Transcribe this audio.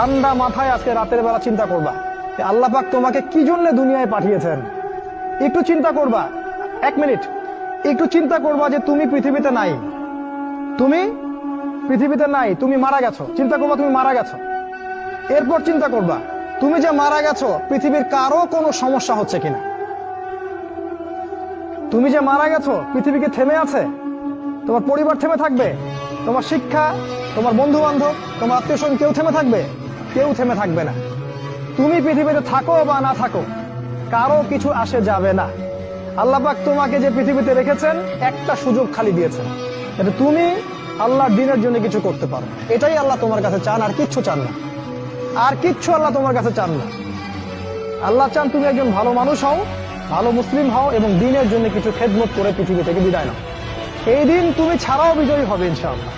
ঠান্ডা মাথায় আজকে রাতের বেলা চিন্তা করবা যে আল্লাহ পাক তোমাকে কি জন্য দুনিয়ায় পাঠিয়েছেন। একটু চিন্তা করবা, 1 মিনিট একটু চিন্তা করবা যে তুমি পৃথিবীতে নাই, তুমি পৃথিবীতে নাই, তুমি মারা গেছো। চিন্তা করবা তুমি মারা গেছো। এরপর চিন্তা করবা তুমি যে মারা গেছো পৃথিবীর কারো কোনো সমস্যা হচ্ছে কিনা। তুমি যে মারা গেছো পৃথিবীকে থেমে আছে? তোমার পরিবার থেমে থাকবে? তোমার শিক্ষা, তোমার বন্ধু বান্ধব, তোমার আত্মীয় স্বজন কেউ থেমে থাকবে? কেউ থেমে থাকবে না। তুমি পৃথিবীতে থাকো বা না থাকো কারো কিছু আসে যাবে না। আল্লাহ পাক তোমাকে যে পৃথিবীতে রেখেছেন একটা সুযোগ খালি দিয়েছেন, যাতে তুমি আল্লাহর দ্বীনের জন্য কিছু করতে পারো। এটাই আল্লাহ তোমার কাছে চান, আর কিচ্ছু চান না। আর কিচ্ছু আল্লাহ তোমার কাছে চান না। আল্লাহ চান তুমি একজন ভালো মানুষ হও, ভালো মুসলিম হও এবং দ্বীনের জন্য কিছু খেদমত করে পৃথিবী থেকে বিদায় নাও। এই দিন তুমি ছাড়াও বিজয়ী হবে ইনশাআল্লাহ।